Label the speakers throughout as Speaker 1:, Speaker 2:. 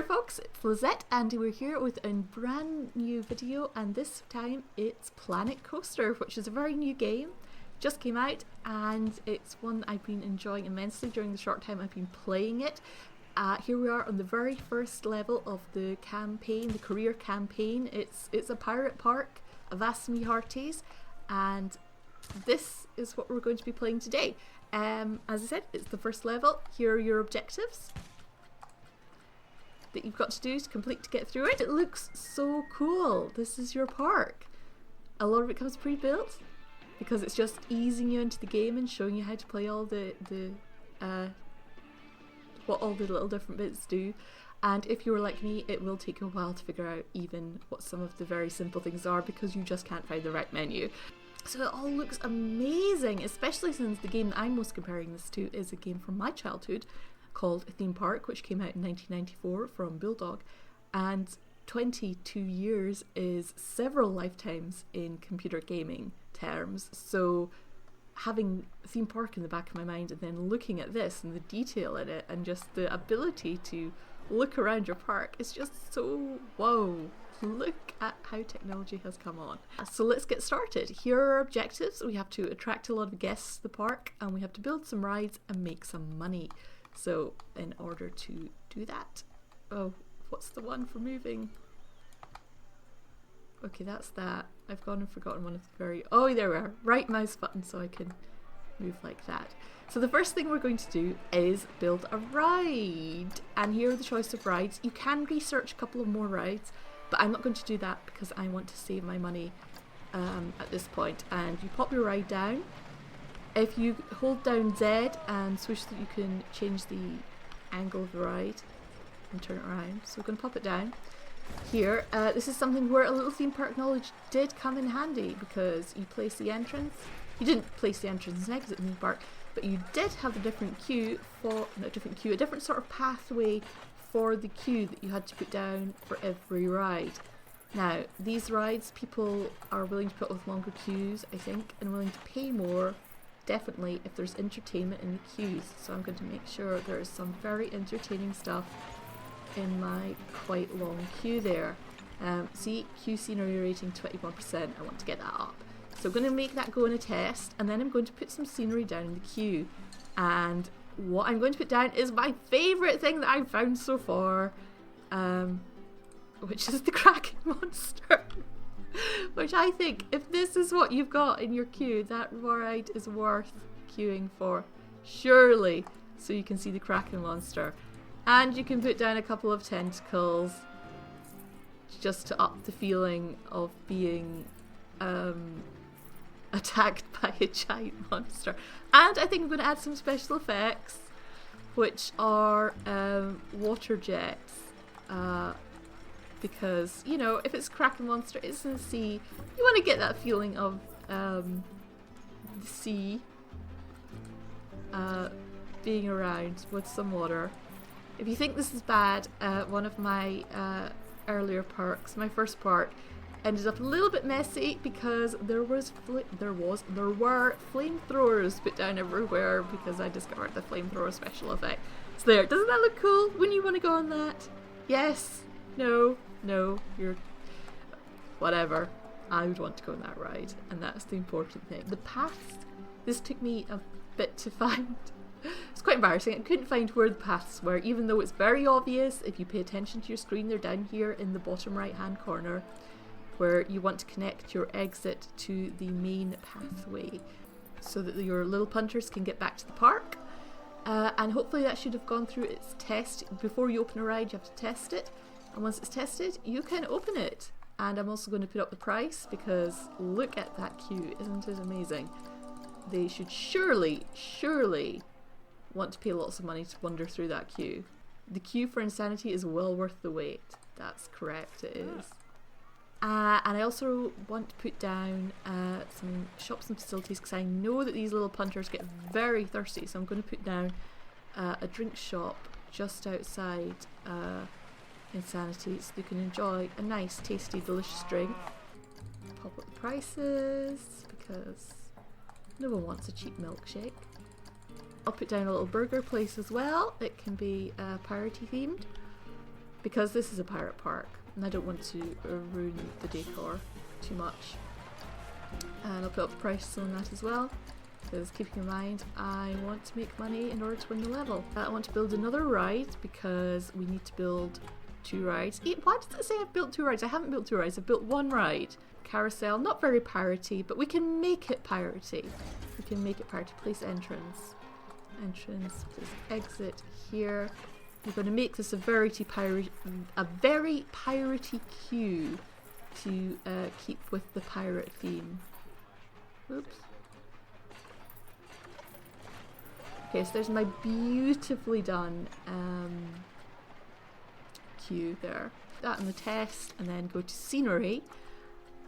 Speaker 1: folks, it's Lizette and we're here with a brand new video, and this time it's Planet Coaster, which is a very new game, just came out, and it's one I've been enjoying immensely during the short time I've been playing it. Here we are on the very first level of the campaign, the career campaign. It's a pirate park, avast me hearties, and this is what we're going to be playing today. As I said, it's the first level. Here are your objectives that you've got to do to complete to get through it. It looks so cool. This is your park. A lot of it comes pre-built because it's just easing you into the game and showing you how to play all what all the little different bits do. And if you were like me, it will take you a while to figure out even what some of the very simple things are because you just can't find the right menu. So it all looks amazing, especially since the game that I'm most comparing this to is a game from my childhood called Theme Park, which came out in 1994 from Bulldog, and 22 years is several lifetimes in computer gaming terms. So having Theme Park in the back of my mind and then looking at this and the detail in it and just the ability to look around your park is just so whoa. Look at how technology has come on. So let's get started. Here are our objectives. We have to attract a lot of guests to the park and we have to build some rides and make some money. So in order to do that, oh, what's the one for moving? Okay, that's that. I've gone and forgotten one of the very, oh, there we are, right mouse button so I can move like that. So the first thing we're going to do is build a ride. And here are the choice of rides. You can research a couple of more rides, but I'm not going to do that because I want to save my money at this point. And you pop your ride down. If you hold down Z and switch so that you can change the angle of the ride and turn it around. So we're going to pop it down. Here, this is something where a little theme park knowledge did come in handy because you place the entrance. You didn't place the entrance and exit in the park, but you did have a different queue for, not a different queue, a different sort of pathway for the queue that you had to put down for every ride. Now, these rides, people are willing to put with longer queues, I think, and willing to pay more, definitely, if there's entertainment in the queues. So I'm going to make sure there's some very entertaining stuff in my quite long queue there. See, queue scenery rating 21%, I want to get that up. So I'm going to make that go in a test, and then I'm going to put some scenery down in the queue. And what I'm going to put down is my favourite thing that I've found so far, which is the Kraken monster. Which I think, if this is what you've got in your queue, that ride is worth queuing for. Surely. So you can see the Kraken monster. And you can put down a couple of tentacles just to up the feeling of being attacked by a giant monster. And I think I'm going to add some special effects, which are water jets. Because, you know, if it's Kraken monster, it's in the sea. You want to get that feeling of the sea being around with some water. If you think this is bad, one of my earlier parks, my first park, ended up a little bit messy because there were flamethrowers put down everywhere because I discovered the flamethrower special effect. So there, doesn't that look cool? Wouldn't you want to go on that? Yes. No, you're whatever. I would want to go on that ride, and that's the important thing. The paths, this took me a bit to find. It's quite embarrassing. I couldn't find where the paths were, even though it's very obvious if you pay attention to your screen. They're down here in the bottom right hand corner where you want to connect your exit to the main pathway so that your little punters can get back to the park. And hopefully that should have gone through its test. Before you open a ride, you have to test it. And once it's tested, you can open it. And I'm also going to put up the price because look at that queue. Isn't it amazing? They should surely want to pay lots of money to wander through that queue. The queue for Insanity is well worth the wait. That's correct, it is. And I also want to put down some shops and facilities because I know that these little punters get very thirsty. So I'm going to put down a drink shop just outside Insanity so you can enjoy a nice, tasty, delicious drink. Pop up the prices because no one wants a cheap milkshake. I'll put down a little burger place as well. It can be piratey themed. because this is a pirate park and I don't want to ruin the decor too much. And I'll put up the price on that as well, because keeping in mind I want to make money in order to win the level. I want to build another ride because we need to build 2 rides. Why does it say I've built 2 rides? I haven't built 2 rides, I've built 1 ride. Carousel, not very piratey, but we can make it piratey. We can make it piratey. Place entrance. Entrance, place exit here. We're going to make this a very piratey queue to keep with the pirate theme. Oops. Okay, so there's my beautifully done queue there. That on the test, and then go to scenery,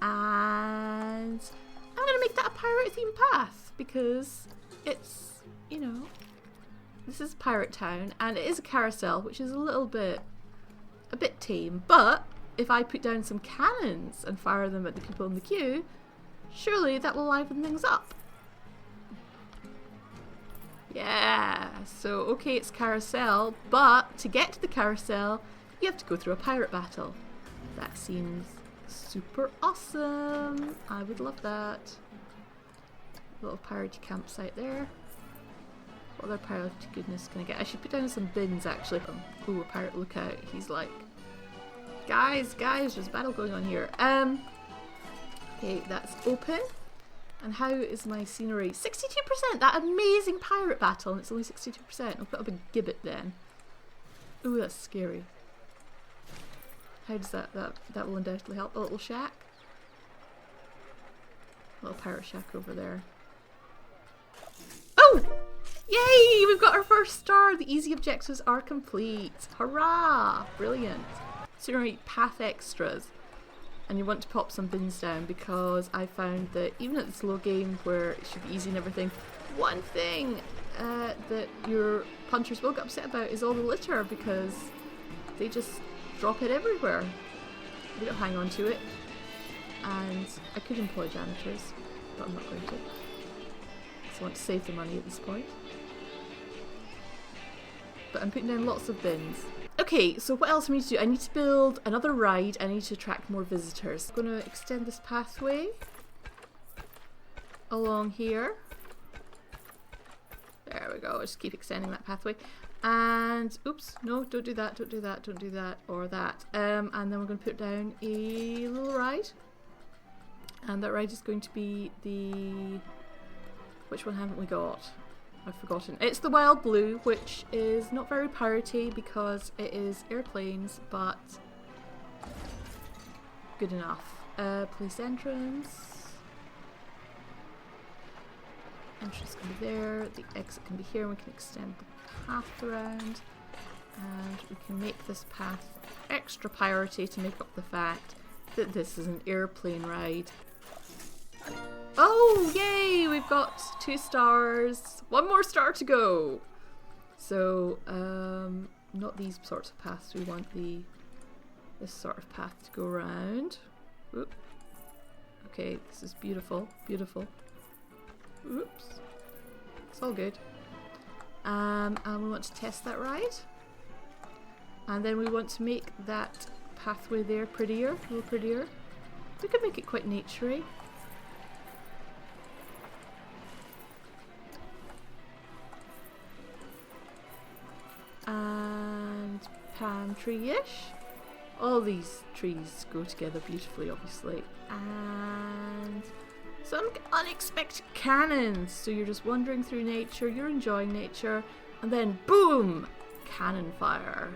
Speaker 1: and I'm going to make that a pirate theme path because it's, you know, this is Pirate Town and it is a carousel, which is a bit tame, but if I put down some cannons and fire them at the people in the queue, surely that will liven things up. Yeah, so okay, it's carousel, but to get to the carousel you have to go through a pirate battle. That seems super awesome. I would love that. Little piratey campsite there. What other piratey goodness can I get? I should put down some bins actually. Oh, a pirate lookout. He's like, guys, there's a battle going on here. Okay, that's open. And how is my scenery? 62%! That amazing pirate battle, and it's only 62%. I'll put up a gibbet then. Ooh, that's scary. How does that will undoubtedly help. A little shack. A little pirate shack over there. Oh! Yay! We've got our first star! The easy objectives are complete. Hurrah! Brilliant. Scenery path extras. And you want to pop some bins down because I found that even at the slow game where it should be easy and everything, one thing that your punters will get upset about is all the litter because they just drop it everywhere. They don't hang on to it. And I could employ janitors, but I'm not going to. So I want to save the money at this point. But I'm putting down lots of bins. Okay, so what else do I need to do? I need to build another ride. I need to attract more visitors. I'm going to extend this pathway along here. There we go. Just keep extending that pathway. And, oops, no, don't do that, don't do that, don't do that, or that. And then we're going to put down a little ride. And that ride is going to be the... Which one haven't we got? I've forgotten. It's the Wild Blue, which is not very piratey because it is airplanes, but good enough. Place entrance. Entrance can be there. The exit can be here. And we can extend the path around. And we can make this path extra piratey to make up the fact that this is an airplane ride. Oh, yay! We've got 2 stars. 1 more star to go. So, not these sorts of paths. We want this sort of path to go around. Oop. Okay, this is beautiful, beautiful. Oops. It's all good. And we want to test that ride. And then we want to make that pathway there prettier, a little prettier. We could make it quite naturey. And palm tree-ish. All these trees go together beautifully, obviously. And some unexpected cannons. So you're just wandering through nature, you're enjoying nature, and then boom! Cannon fire.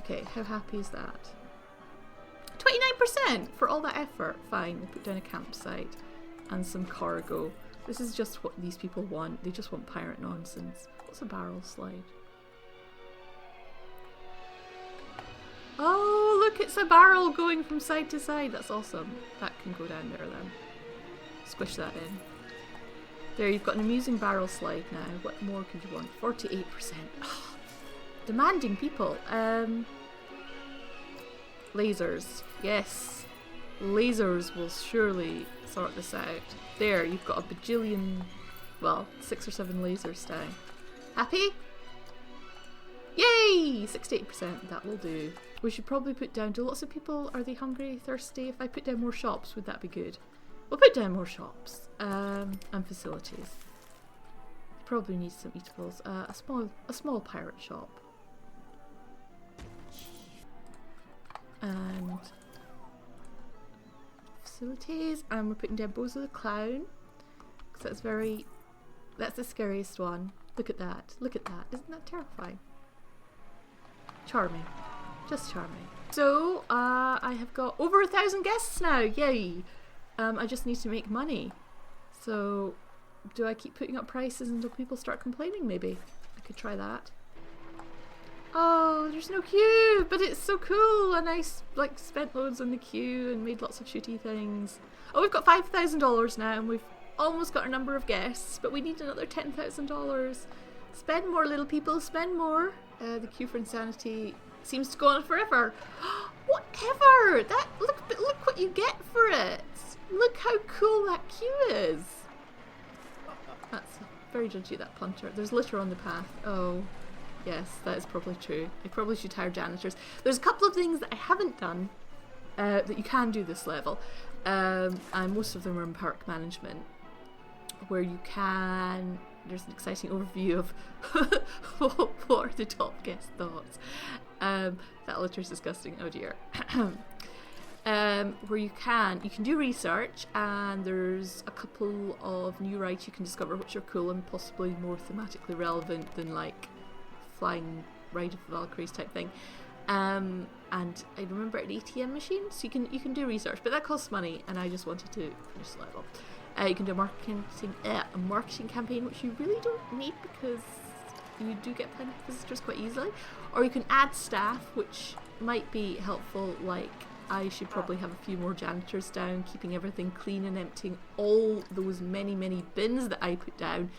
Speaker 1: Okay, how happy is that? 29% for all that effort. Fine, we'll put down a campsite and some cargo. This is just what these people want. They just want pirate nonsense. What's a barrel slide? Oh, look, it's a barrel going from side to side. That's awesome. That can go down there then. Squish that in. There, you've got an amusing barrel slide now. What more could you want? 48%. Oh, demanding people. Lasers. Yes. Lasers will surely sort this out. There, you've got a bajillion, well, 6 or 7 lasers down. Happy? Yay! Yay! 68%, that will do. We should probably put down, do lots of people, are they hungry, thirsty? If I put down more shops, would that be good? We'll put down more shops and facilities. Probably need some eatables. A small pirate shop. And facilities, and we're putting down Bozo the Clown, because that's the scariest one. Look at that, isn't that terrifying? Charming, just charming. So I have got over 1,000 guests now, yay! I just need to make money. So do I keep putting up prices until people start complaining? Maybe I could try that. Oh, there's no queue, but it's so cool, and I like spent loads on the queue and made lots of shooty things. Oh, we've got $5,000 now, and we've almost got our number of guests, but we need another $10,000. Spend more, little people, spend more. The queue for insanity seems to go on forever. Whatever! That look what you get for it. Look how cool that queue is. That's very judgy, that punter. There's litter on the path. Oh. Yes, that is probably true. I probably should hire janitors. There's a couple of things that I haven't done that you can do this level, and most of them are in park management, where you can. There's an exciting overview of what are the top guest thoughts. That litter's disgusting. Oh dear. Where you can do research, and there's a couple of new rides you can discover which are cool and possibly more thematically relevant than like flying Ride of the Valkyries type thing, and I remember an ATM machine, so you can do research, but that costs money, and I just wanted to finish the level. You can do a marketing campaign, which you really don't need because you do get plenty of visitors quite easily, or you can add staff, which might be helpful. Like I should probably have a few more janitors down, keeping everything clean and emptying all those many bins that I put down.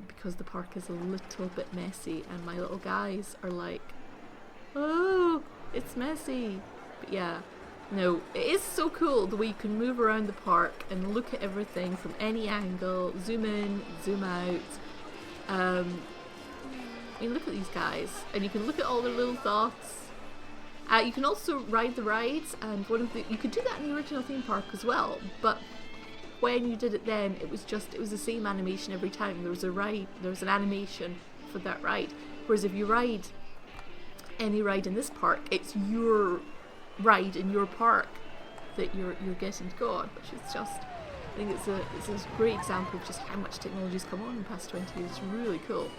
Speaker 1: Because the park is a little bit messy, and my little guys are like, oh, it's messy. But yeah, no, it is so cool the way you can move around the park and look at everything from any angle, zoom in, zoom out. I mean, look at these guys, and you can look at all their little thoughts. You can also ride the rides, and you could do that in the original theme park as well, but when you did it then, it was the same animation every time. There was an animation for that ride. Whereas if you ride any ride in this park, it's your ride in your park that you're getting to go on, which is just, I think it's a great example of just how much technology's come on in the past 20 years. It's really cool.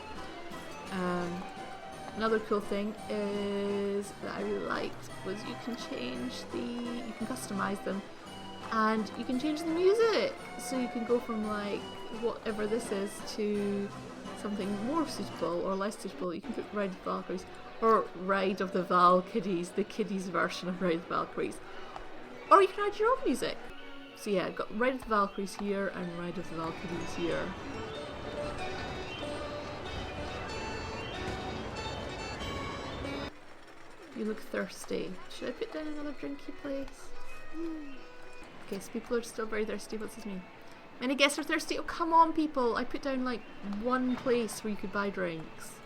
Speaker 1: Another cool thing is that I really liked was you can customize them. And you can change the music, so you can go from like whatever this is to something more suitable or less suitable. You can put Ride of the Valkyries or Ride of the Valkyries, the kiddies version of Ride of the Valkyries, or you can add your own music. So yeah, I've got Ride of the Valkyries here and Ride of the Valkyries here. You look thirsty. Should I put down another drinky place? Okay, so people are still very thirsty. What's this mean? Many guests are thirsty. Oh, come on, people. I put down like one place where you could buy drinks.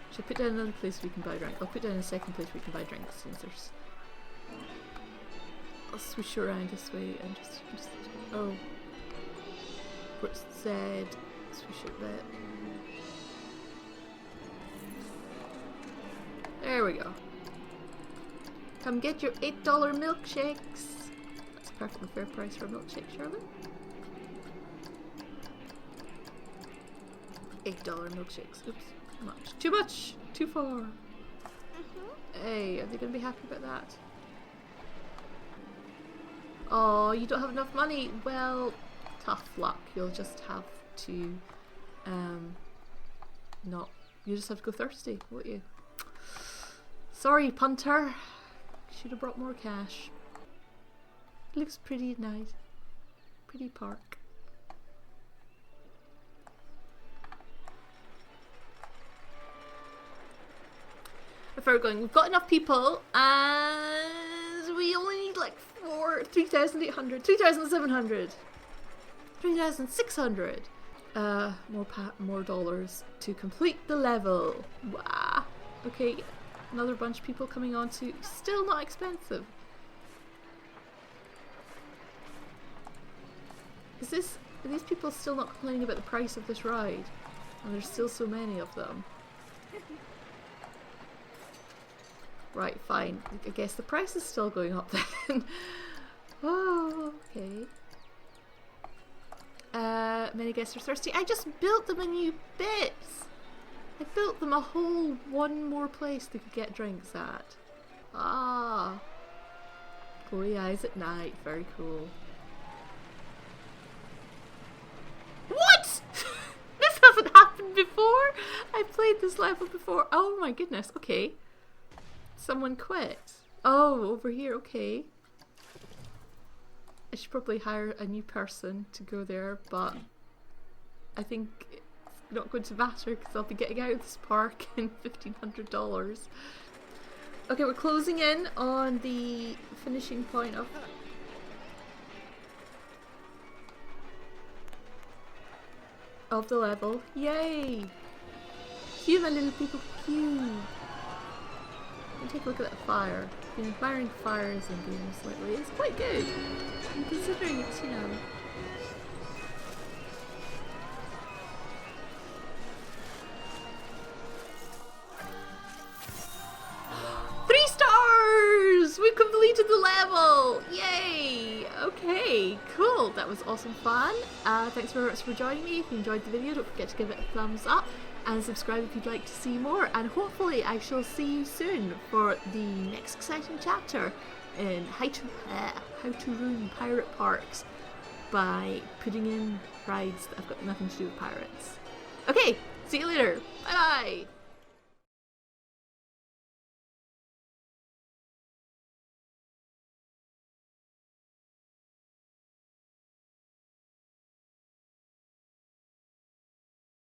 Speaker 1: Should I put down another place where you can buy drinks? I'll put down a second place where you can buy drinks since there's... I'll swoosh around this way and just oh. Where it said swoosh it a bit. There we go. Come get your $8 milkshakes. Perfectly fair price for a milkshake, Charlotte. $8 milkshakes. Oops, too much, too far. Hey, are they going to be happy about that? Oh, you don't have enough money. Well, tough luck. You'll just have to, you just have to go thirsty, won't you? Sorry, punter. Should have brought more cash. Looks pretty at night. Pretty park. If we're going, we've got enough people, and we only need like 3,800, 3,700, 3,600 more dollars to complete the level. Wow. Okay, another bunch of people coming on to. Still not expensive. Are these people still not complaining about the price of this ride? And there's still so many of them. Right, fine. I guess the price is still going up then. Oh, okay. Many guests are thirsty. I just built them a new bits. I built them a whole one more place they could get drinks at. Ah. Glowy eyes at night. Very cool. What? This hasn't happened before. I've played this level before. Oh my goodness. Okay. Someone quit. Oh, over here. Okay. I should probably hire a new person to go there, but I think it's not going to matter because I'll be getting out of this park in $1,500. Okay, we're closing in on the finishing point of the level. Yay! Cue, my little people, cue! Take a look at that fire. I've been admiring fires in games lately. It's quite good. I'm considering it, you know. Three stars! We've completed the level! Yay! Okay, cool. That was awesome fun. Thanks very much for joining me. If you enjoyed the video, don't forget to give it a thumbs up. And subscribe if you'd like to see more, and hopefully I shall see you soon for the next exciting chapter in how to ruin pirate parks by putting in rides that have got nothing to do with pirates. Okay, see you later. Bye bye.